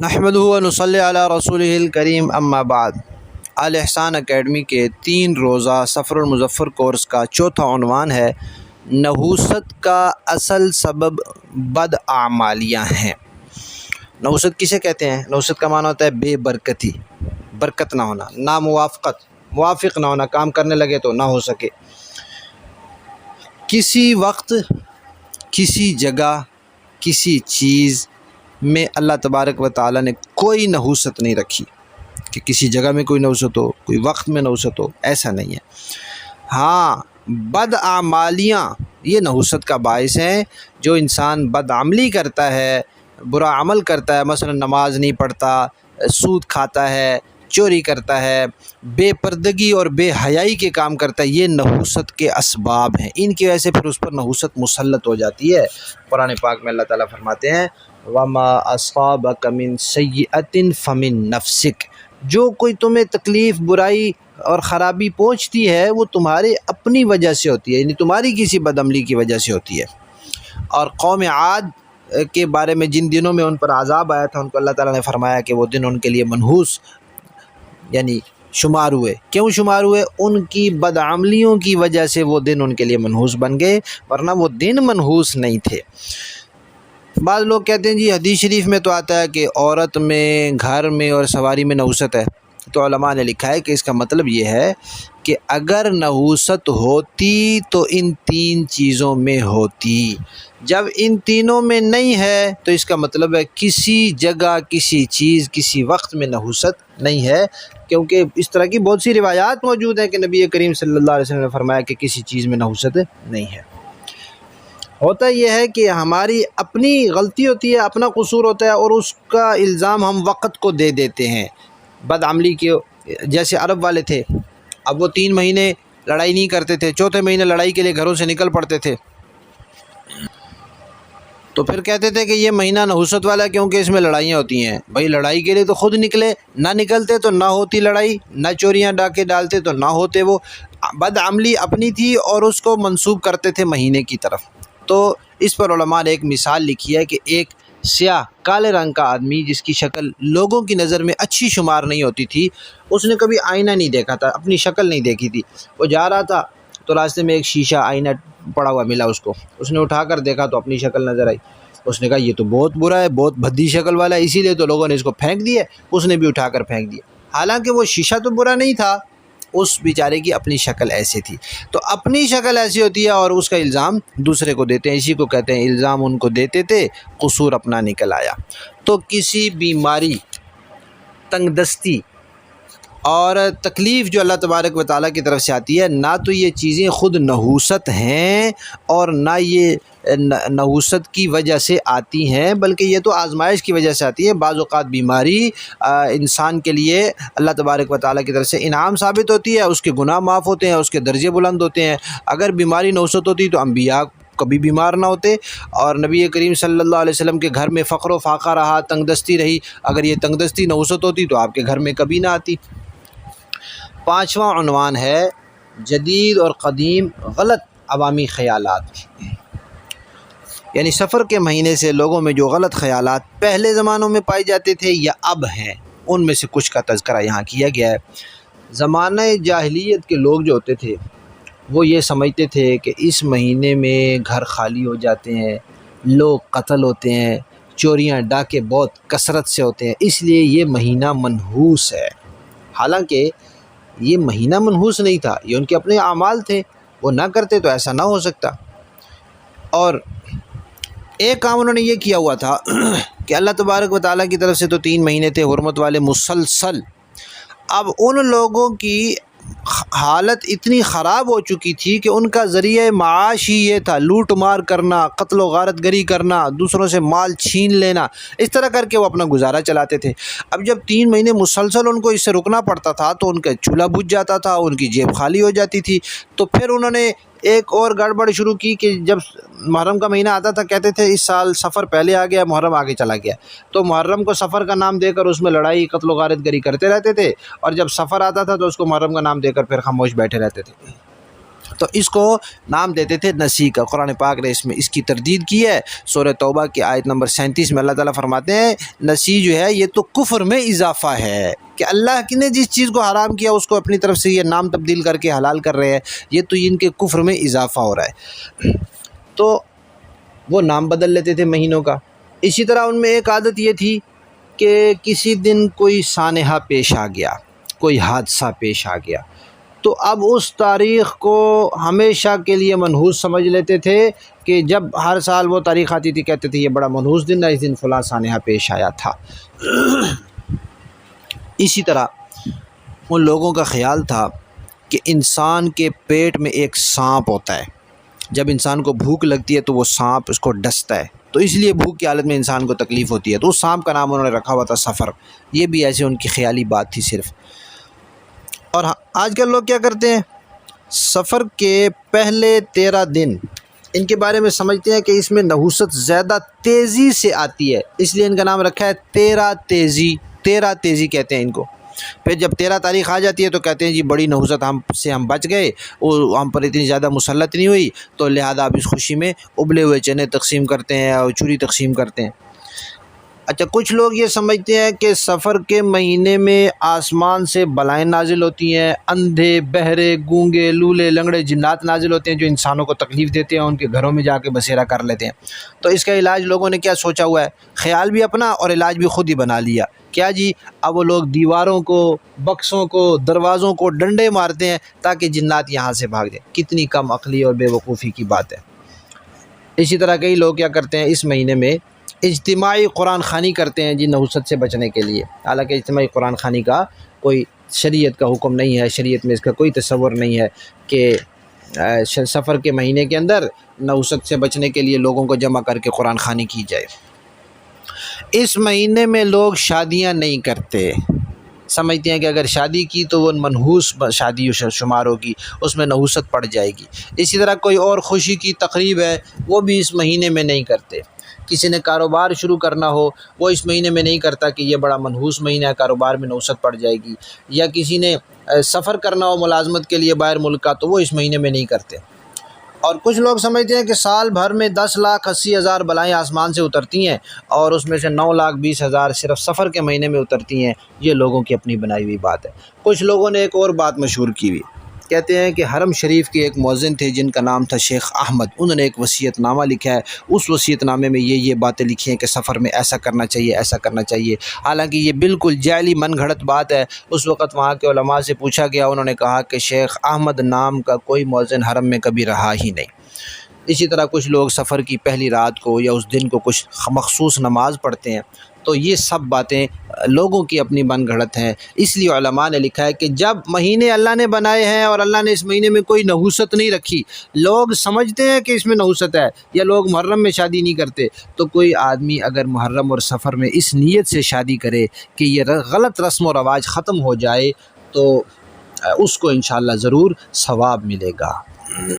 نحمدہ و نصلی علی رسولہ الکریم اما بعد۔ الاحسان اکیڈمی کے 3 روزہ سفر المظفر کورس کا چوتھا عنوان ہے نحوست کا اصل سبب بداعمالیاں ہیں۔ نحوست کسے کہتے ہیں؟ نحوست کا معنی ہوتا ہے بے برکتی، برکت نہ ہونا، ناموافقت، موافق نہ ہونا، کام کرنے لگے تو نہ ہو سکے۔ کسی وقت، کسی جگہ، کسی چیز میں اللہ تبارک و تعالیٰ نے کوئی نحوست نہیں رکھی کہ کسی جگہ میں کوئی نحوست ہو، کوئی وقت میں نحوست ہو، ایسا نہیں ہے۔ ہاں، بداعمالیاں یہ نحوست کا باعث ہیں۔ جو انسان بدعملی کرتا ہے، برا عمل کرتا ہے، مثلا نماز نہیں پڑھتا، سود کھاتا ہے، چوری کرتا ہے، بے پردگی اور بے حیائی کے کام کرتا ہے، یہ نحوست کے اسباب ہیں۔ ان کی وجہ سے پھر اس پر نحوست مسلط ہو جاتی ہے۔ قرآن پاک میں اللہ تعالیٰ فرماتے ہیں وَمَا أَصَابَكَ مِن سَيِّئَةٍ فَمِن نَفْسِكَ، جو کوئی تمہیں تکلیف، برائی اور خرابی پہنچتی ہے وہ تمہارے اپنی وجہ سے ہوتی ہے، یعنی تمہاری کسی بدعملی کی وجہ سے ہوتی ہے۔ اور قوم عاد کے بارے میں جن دنوں میں ان پر عذاب آیا تھا، ان کو اللہ تعالیٰ نے فرمایا کہ وہ دن ان کے لیے منحوس یعنی شمار ہوئے۔ کیوں شمار ہوئے؟ ان کی بدعملیوں کی وجہ سے وہ دن ان کے لیے منحوس بن گئے، ورنہ وہ دن منحوس نہیں تھے۔ بعض لوگ کہتے ہیں جی حدیث شریف میں تو آتا ہے کہ عورت میں، گھر میں اور سواری میں نحوست ہے، تو علماء نے لکھا ہے کہ اس کا مطلب یہ ہے کہ اگر نحوست ہوتی تو ان 3 چیزوں میں ہوتی، جب ان تینوں میں نہیں ہے تو اس کا مطلب ہے کسی جگہ، کسی چیز، کسی وقت میں نحوست نہیں ہے، کیونکہ اس طرح کی بہت سی روایات موجود ہیں کہ نبی کریم صلی اللہ علیہ وسلم نے فرمایا کہ کسی چیز میں نحوست نہیں ہے۔ ہوتا یہ ہے کہ ہماری اپنی غلطی ہوتی ہے، اپنا قصور ہوتا ہے، اور اس کا الزام ہم وقت کو دے دیتے ہیں بدعملی کے۔ جیسے عرب والے تھے، اب وہ 3 مہینے لڑائی نہیں کرتے تھے، چوتھے مہینے لڑائی کے لیے گھروں سے نکل پڑتے تھے، تو پھر کہتے تھے کہ یہ مہینہ نحوست والا کیونکہ اس میں لڑائیاں ہوتی ہیں۔ بھائی لڑائی کے لیے تو خود نکلے، نہ نکلتے تو نہ ہوتی لڑائی، نہ چوریاں ڈاکے ڈالتے تو نہ ہوتے۔ وہ بدعملی اپنی تھی اور اس کو منسوب کرتے تھے مہینے کی طرف۔ تو اس پر علماء نے ایک مثال لکھی ہے کہ ایک سیاہ کالے رنگ کا آدمی جس کی شکل لوگوں کی نظر میں اچھی شمار نہیں ہوتی تھی، اس نے کبھی آئینہ نہیں دیکھا تھا، اپنی شکل نہیں دیکھی تھی۔ وہ جا رہا تھا تو راستے میں ایک شیشہ آئینہ پڑا ہوا ملا اس نے اٹھا کر دیکھا تو اپنی شکل نظر آئی۔ اس نے کہا یہ تو بہت برا ہے، بہت بھدی شکل والا ہے، اسی لیے تو لوگوں نے اس کو پھینک دیا۔ اس نے بھی اٹھا کر پھینک دیا، حالانکہ وہ شیشہ تو برا نہیں تھا، اس بیچارے کی اپنی شکل ایسی تھی۔ تو اپنی شکل ایسی ہوتی ہے اور اس کا الزام دوسرے کو دیتے ہیں، اسی کو کہتے ہیں الزام ان کو دیتے تھے، قصور اپنا نکل آیا۔ تو کسی بیماری، تنگ دستی اور تکلیف جو اللہ تبارک و تعالیٰ کی طرف سے آتی ہے، نہ تو یہ چیزیں خود نحوست ہیں اور نہ یہ نحوست کی وجہ سے آتی ہیں، بلکہ یہ تو آزمائش کی وجہ سے آتی ہے۔ بعض اوقات بیماری انسان کے لیے اللہ تبارک و تعالیٰ کی طرف سے انعام ثابت ہوتی ہے، اس کے گناہ معاف ہوتے ہیں، اس کے درجے بلند ہوتے ہیں۔ اگر بیماری نحوست ہوتی تو انبیاء کبھی بیمار نہ ہوتے، اور نبی کریم صلی اللہ علیہ وسلم کے گھر میں فقر و فاقہ رہا، تنگ دستی رہی، اگر یہ تنگ دستی نحوست ہوتی تو آپ کے گھر میں کبھی نہ آتی۔ 5واں عنوان ہے جدید اور قدیم غلط عوامی خیالات، یعنی سفر کے مہینے سے لوگوں میں جو غلط خیالات پہلے زمانوں میں پائے جاتے تھے یا اب ہیں، ان میں سے کچھ کا تذکرہ یہاں کیا گیا ہے۔ زمانہ جاہلیت کے لوگ جو ہوتے تھے وہ یہ سمجھتے تھے کہ اس مہینے میں گھر خالی ہو جاتے ہیں، لوگ قتل ہوتے ہیں، چوریاں ڈاکے بہت کثرت سے ہوتے ہیں، اس لیے یہ مہینہ منحوس ہے۔ حالانکہ یہ مہینہ منحوس نہیں تھا، یہ ان کے اپنے اعمال تھے، وہ نہ کرتے تو ایسا نہ ہو سکتا۔ اور ایک کام انہوں نے یہ کیا ہوا تھا کہ اللہ تبارک و تعالیٰ کی طرف سے تو 3 مہینے تھے حرمت والے مسلسل، اب ان لوگوں کی حالت اتنی خراب ہو چکی تھی کہ ان کا ذریعہ معاش ہی یہ تھا، لوٹ مار کرنا، قتل و غارت گری کرنا، دوسروں سے مال چھین لینا، اس طرح کر کے وہ اپنا گزارا چلاتے تھے۔ اب جب 3 مہینے مسلسل ان کو اس سے رکنا پڑتا تھا تو ان کا چولہا بجھ جاتا تھا، ان کی جیب خالی ہو جاتی تھی۔ تو پھر انہوں نے ایک اور گڑبڑ شروع کی کہ جب محرم کا مہینہ آتا تھا کہتے تھے اس سال سفر پہلے آ گیا، محرم آگے چلا گیا، تو محرم کو سفر کا نام دے کر اس میں لڑائی، قتل و غارت گری کرتے رہتے تھے، اور جب سفر آتا تھا تو اس کو محرم کا نام دے کر پھر خاموش بیٹھے رہتے تھے۔ تو اس کو نام دیتے تھے نسی کا۔ قرآن پاک نے اس کی تردید کی ہے۔ سورہ توبہ کی آیت نمبر 37 میں اللہ تعالیٰ فرماتے ہیں نسی جو ہے یہ تو کفر میں اضافہ ہے، کہ اللہ نے جس چیز کو حرام کیا اس کو اپنی طرف سے یہ نام تبدیل کر کے حلال کر رہے ہیں، یہ تو ان کے کفر میں اضافہ ہو رہا ہے۔ تو وہ نام بدل لیتے تھے مہینوں کا۔ اسی طرح ان میں ایک عادت یہ تھی کہ کسی دن کوئی سانحہ پیش آ گیا، کوئی حادثہ پیش آ گیا، تو اب اس تاریخ کو ہمیشہ کے لیے منحوس سمجھ لیتے تھے، کہ جب ہر سال وہ تاریخ آتی تھی کہتے تھے یہ بڑا منحوس دن ہے، اس دن فلاں سانحہ پیش آیا تھا۔ اسی طرح ان لوگوں کا خیال تھا کہ انسان کے پیٹ میں ایک سانپ ہوتا ہے، جب انسان کو بھوک لگتی ہے تو وہ سانپ اس کو ڈستا ہے، تو اس لیے بھوک کی حالت میں انسان کو تکلیف ہوتی ہے، تو اس سانپ کا نام انہوں نے رکھا ہوا تھا سفر۔ یہ بھی ایسے ان کی خیالی بات تھی صرف۔ اور آج کل لوگ کیا کرتے ہیں، سفر کے پہلے 13 دن ان کے بارے میں سمجھتے ہیں کہ اس میں نحوست زیادہ تیزی سے آتی ہے، اس لیے ان کا نام رکھا ہے 13 تیزی۔ 13 تیزی کہتے ہیں ان کو۔ پھر جب 13 تاریخ آ جاتی ہے تو کہتے ہیں جی بڑی نحوست ہم بچ گئے، اور ہم پر اتنی زیادہ مسلط نہیں ہوئی، تو لہذا آپ اس خوشی میں ابلے ہوئے چنے تقسیم کرتے ہیں اور چوری تقسیم کرتے ہیں۔ اچھا، کچھ لوگ یہ سمجھتے ہیں کہ سفر کے مہینے میں آسمان سے بلائیں نازل ہوتی ہیں، اندھے بہرے گونگے لولے لنگڑے جنات نازل ہوتے ہیں جو انسانوں کو تکلیف دیتے ہیں، ان کے گھروں میں جا کے بسیرا کر لیتے ہیں۔ تو اس کا علاج لوگوں نے کیا سوچا ہوا ہے، خیال بھی اپنا اور علاج بھی خود ہی بنا لیا۔ کیا جی، اب وہ لوگ دیواروں کو، بکسوں کو، دروازوں کو ڈنڈے مارتے ہیں تاکہ جنات یہاں سے بھاگ جائیں۔ کتنی کم عقلی اور بے وقوفی کی بات ہے۔ اسی طرح کئی لوگ کیا کرتے ہیں، اس مہینے میں اجتماعی قرآن خوانی کرتے ہیں جی نحوست سے بچنے کے لیے، حالانکہ اجتماعی قرآن خوانی کا کوئی شریعت کا حکم نہیں ہے، شریعت میں اس کا کوئی تصور نہیں ہے کہ سفر کے مہینے کے اندر نحوست سے بچنے کے لیے لوگوں کو جمع کر کے قرآن خوانی کی جائے۔ اس مہینے میں لوگ شادیاں نہیں کرتے، سمجھتے ہیں کہ اگر شادی کی تو وہ منحوس شادی شمار ہوگی، اس میں نحوست پڑ جائے گی۔ اسی طرح کوئی اور خوشی کی تقریب ہے وہ بھی اس مہینے میں نہیں کرتے۔ کسی نے کاروبار شروع کرنا ہو وہ اس مہینے میں نہیں کرتا کہ یہ بڑا منحوس مہینہ ہے، کاروبار میں نحوست پڑ جائے گی۔ یا کسی نے سفر کرنا ہو ملازمت کے لیے باہر ملک کا تو وہ اس مہینے میں نہیں کرتے۔ اور کچھ لوگ سمجھتے ہیں کہ سال بھر میں 10,80,000 بلائیں آسمان سے اترتی ہیں، اور اس میں سے 9,20,000 صرف سفر کے مہینے میں اترتی ہیں۔ یہ لوگوں کی اپنی بنائی ہوئی بات ہے۔ کچھ لوگوں نے ایک اور بات مشہور کی ہوئی، کہتے ہیں کہ حرم شریف کے ایک مؤذن تھے جن کا نام تھا شیخ احمد، انہوں نے ایک وصیت نامہ لکھا ہے، اس وصیت نامے میں یہ باتیں لکھی ہیں کہ سفر میں ایسا کرنا چاہیے، ایسا کرنا چاہیے۔ حالانکہ یہ بالکل جعلی من گھڑت بات ہے۔ اس وقت وہاں کے علماء سے پوچھا گیا، انہوں نے کہا کہ شیخ احمد نام کا کوئی مؤذن حرم میں کبھی رہا ہی نہیں۔ اسی طرح کچھ لوگ سفر کی پہلی رات کو یا اس دن کو کچھ مخصوص نماز پڑھتے ہیں۔ تو یہ سب باتیں لوگوں کی اپنی من گھڑت ہیں۔ اس لیے علماء نے لکھا ہے کہ جب مہینے اللہ نے بنائے ہیں اور اللہ نے اس مہینے میں کوئی نحوست نہیں رکھی، لوگ سمجھتے ہیں کہ اس میں نحوست ہے، یا لوگ محرم میں شادی نہیں کرتے، تو کوئی آدمی اگر محرم اور سفر میں اس نیت سے شادی کرے کہ یہ غلط رسم و رواج ختم ہو جائے، تو اس کو انشاءاللہ ضرور ثواب ملے گا۔